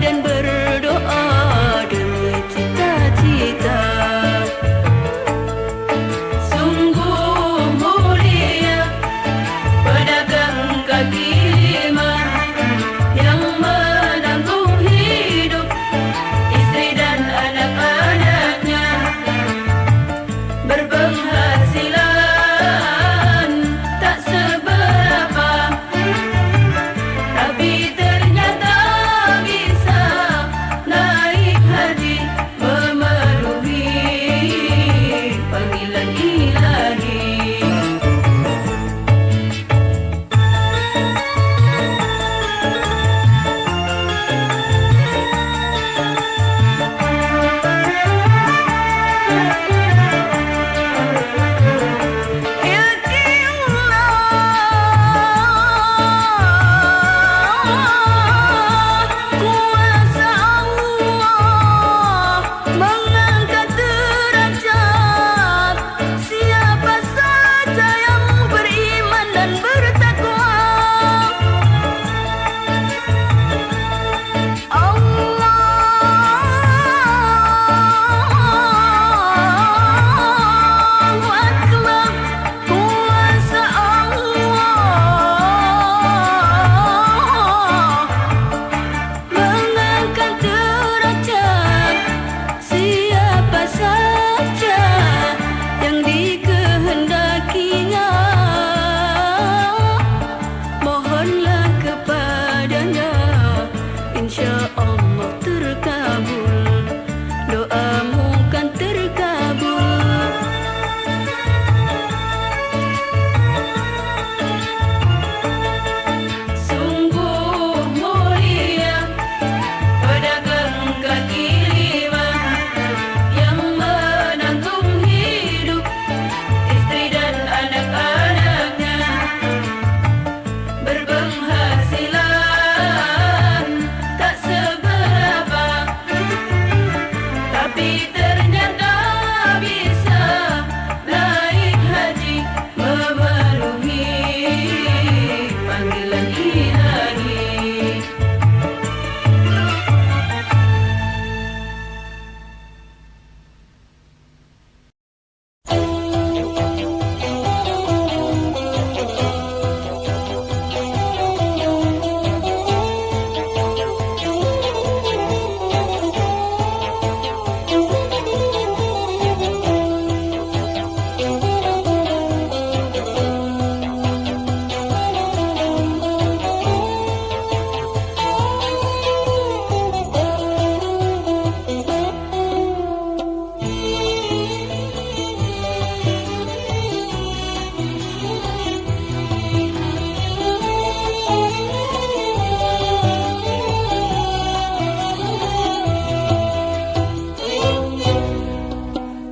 dan berdoa demi cita-cita. Sungguh mulia pedagang kaki lima yang menanggung hidup istri dan anak-anaknya, berpenghasilan tak seberapa, tapi ternyata bisa naik haji memenuhi panggilan ilahi. Kuasa Allah mengangkat derajat siapa saja yang beriman dan bertakwa. Allahu Akbar. Kuasa Allah mengangkat derajat siapa saja yang dikehendakinya. Mohonlah kepadanya, insya Allah terkabul, doamu kan terkabul. Sungguh mulia pedagang kaki lima yang menanggung hidup istri dan anak-anaknya, berpenghasilan tak seberapa, tapi ternyata bisa naik haji memenuhi panggilan ilahi.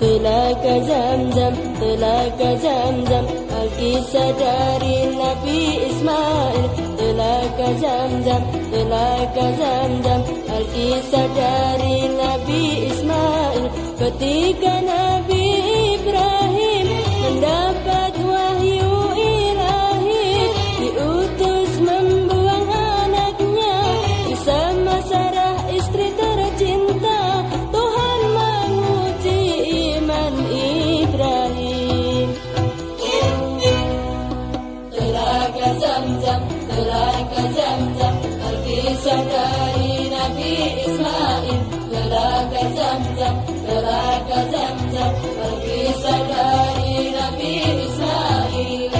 Telaga Zamzam, Telaga Zamzam, Alkisah dari Nabi Ismail. Telaga Zamzam, Telaga Zamzam, Alkisah dari Nabi Ismail. Ketika Nabi Ibrahim mendapat wahyu ilahi, diutus membuang anaknya bersama Sarah istri tercinta. Tuhan menguji iman Ibrahim. Telaga Zamzam, Telaga Zamzam, Alkisah dari Nabi Ismail. Telaga Zamzam, Telaga Zamzam, Alkisah dari Nabi Ismail.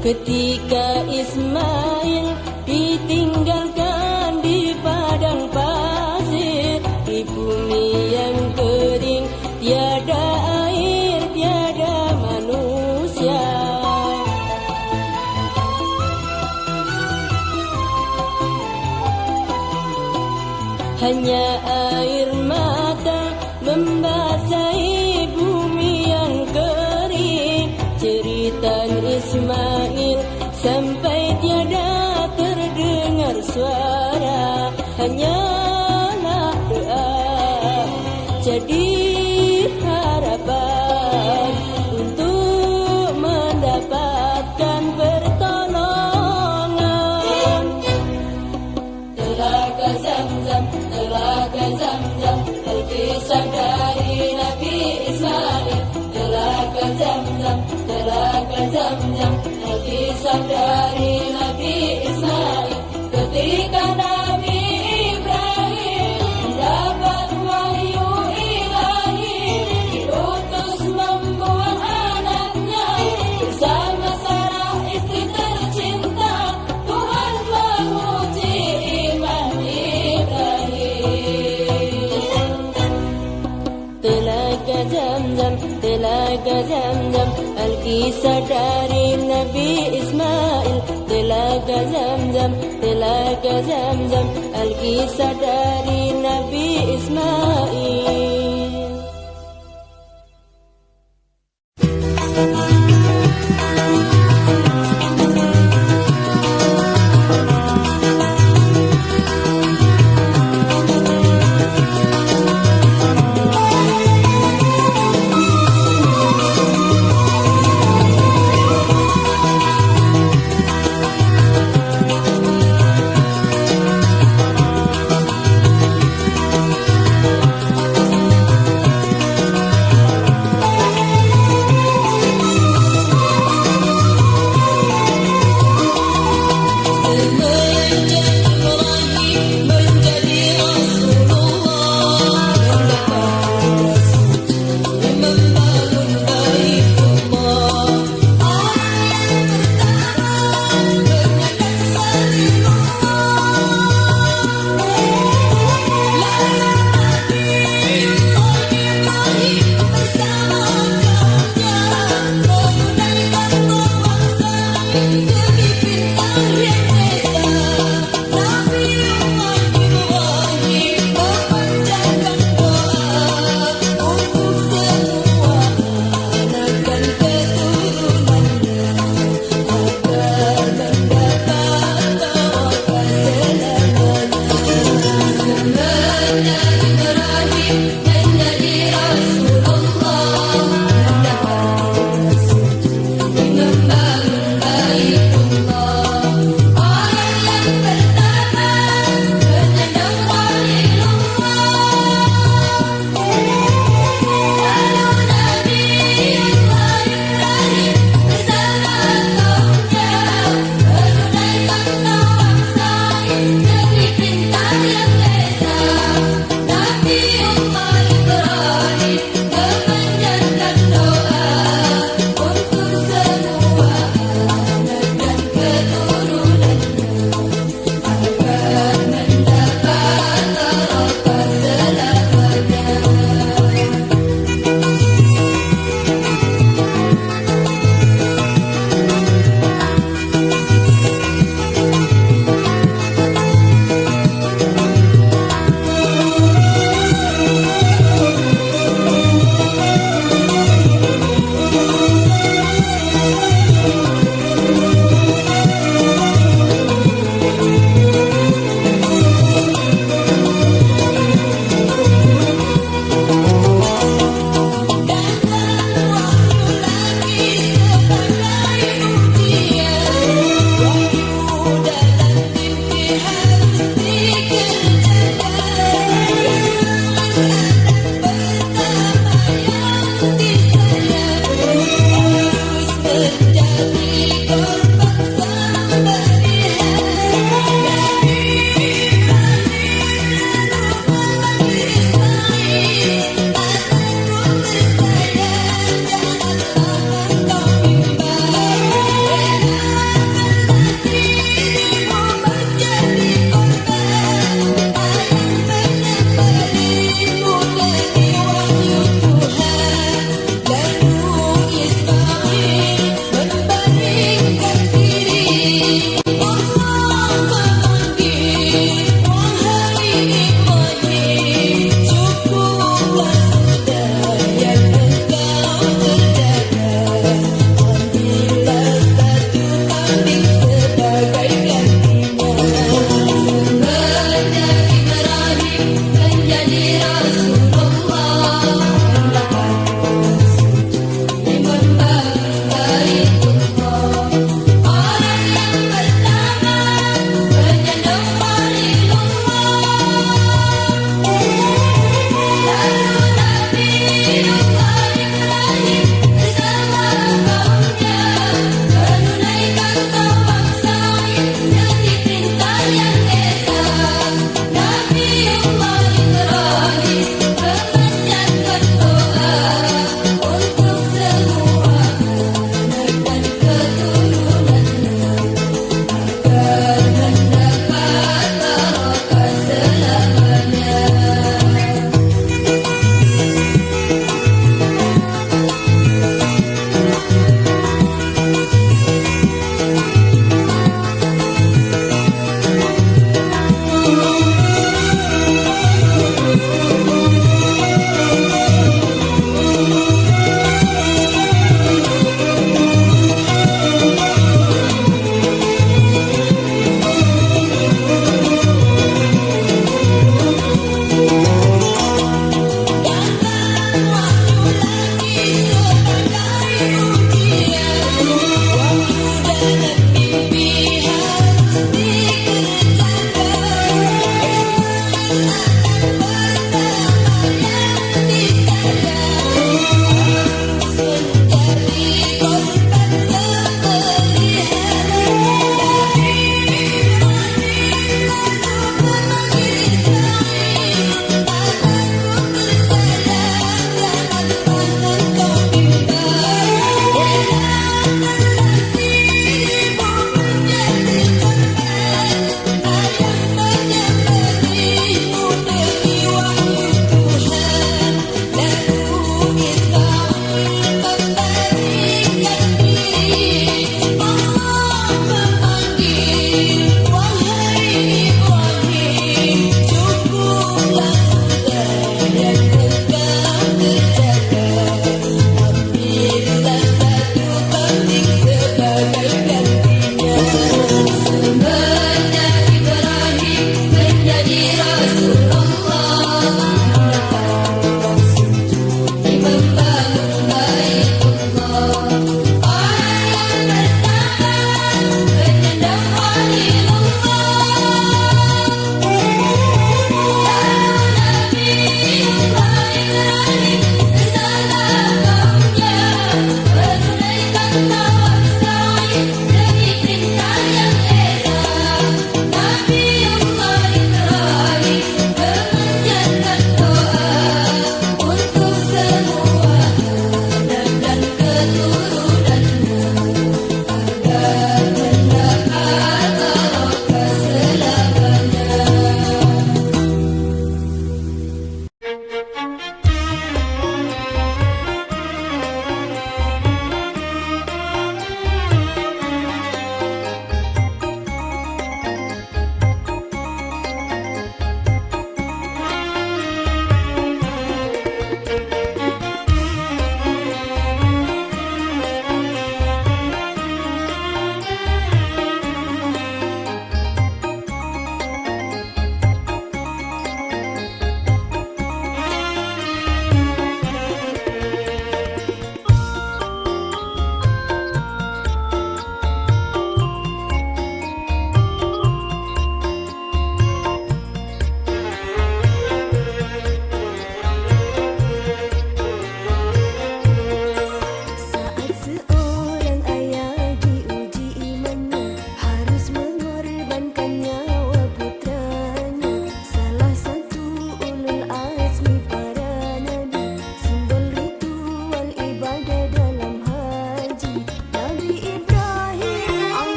Ketika Ismail ditinggalkan di padang pasir, di bumi yang kering, dia hanya air mata membasahi bumi yang kering. Cerita Ismail sampai tiada terdengar suara, hanyalah doa jadi harapan untuk mendapatkan pertolongan. Telaga Zamzam, Telaga Zamzam, Alkisah dari Nabi Ismail. Telaga Zamzam, Telaga Zamzam, Alkisah dari Nabi Ismail. Ketika Nabi Ibrahim mendapat wahyu ilahi, diutus membuang anaknya bersama Sarah istri tercinta. Tuhan menguji iman Ibrahim. Telaga Zamzam, Telaga Zamzam, Alkisah dari Nabi Ismail. Telaga Zamzam, Telaga Zamzam, Alkisah dari Nabi Ismail.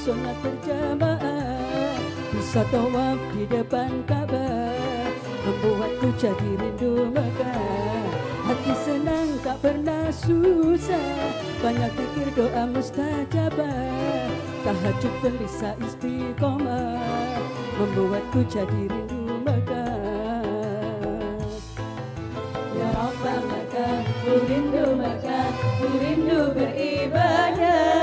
solat berjamaah, bisa tawaf di depan Ka'bah, membuatku jadi rindu Mekah. Hati senang tak pernah susah, banyak pikir doa mustajabah, tahajud pun bisa istiqomah, membuatku jadi rindu Mekah. Ya Rabbah Mekah, ku rindu Mekah, ku rindu beribadah.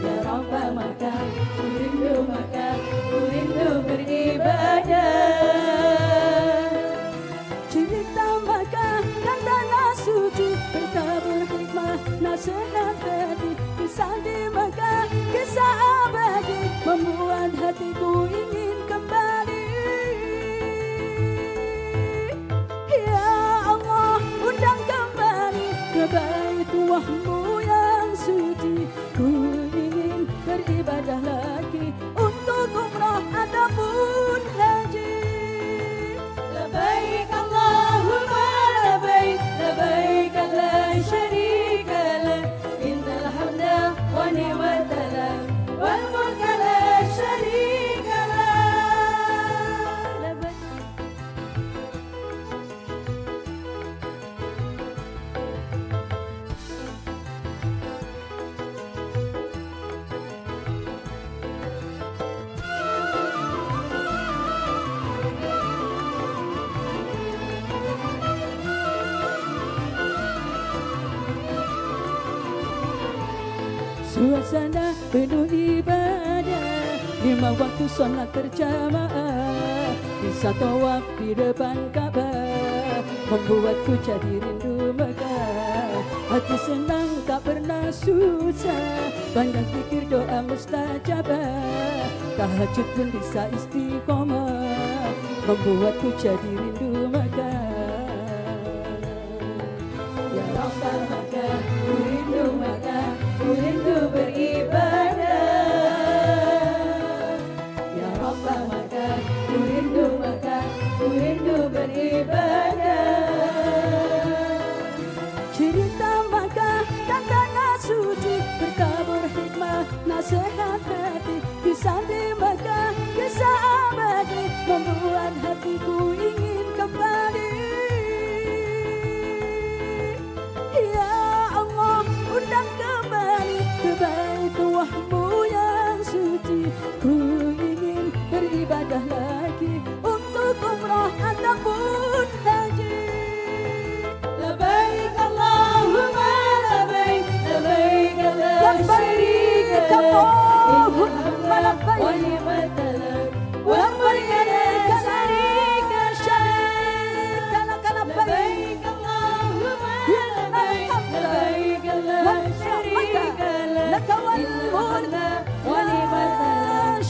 Ya Rabbah Mekah, ku rindu Mekah, ku rindu beribadah. Cerita Mekah dan tanah suci, bertabur hikmah, nasihat hati, kisah di Mekah, kisah abadi, membuat hatiku ingin kembali. Undang kembali ke Baitullah-Mu yang suci, ku ingin beribadah lagi untuk umrah ataupun haji. Labbaik Allahumma labbaik, labbaik la syarika lak, innal hamda wa ni'mata lak, wal mulka la syarika lak. Labbaik. Suasana penuh ibadah, 5 waktu solat berjamaah, bisa tawaf di depan Ka'bah, membuatku jadi rindu Mekah. Hati senang tak pernah susah, banyak pikir doa mustajabah, tahajud pun bisa istiqomah, membuatku jadi rindu Mekah. Ya Rabbah Mekah, ku rindu Mekah, ku rindu beribadah. Ya Rabbah Mekah, ku rindu Mekah, ku rindu beribadah. Cerita Mekah dan tanah suci, bertabur hikmah, nasihat hati, kisah di Mekah, kisah abadi, membuat hatiku ingin kembali. Ya Allah, undang kembali ke Baitullah-Mu yang suci, ku ingin beribadah lagi untuk umrah ataupun haji. Labbaik Allahumma labbaik, labbaik la syarika lak, wa ni'mata lak, wa mulka la syarika lak. Labbaik Allahumma labbaik, labbaik la syarika lak, wal mulka wa ni'mata lak,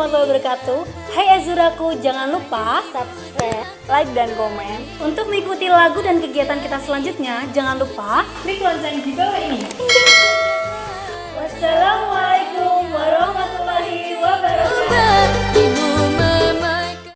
warahmatullahi wabarakatuh. Hai Azuraku, jangan lupa Subscribe. like dan komen. Untuk mengikuti lagu dan kegiatan kita selanjutnya, jangan lupa klik lonceng di bawah ini. Wassalamualaikum warahmatullahi wabarakatuh.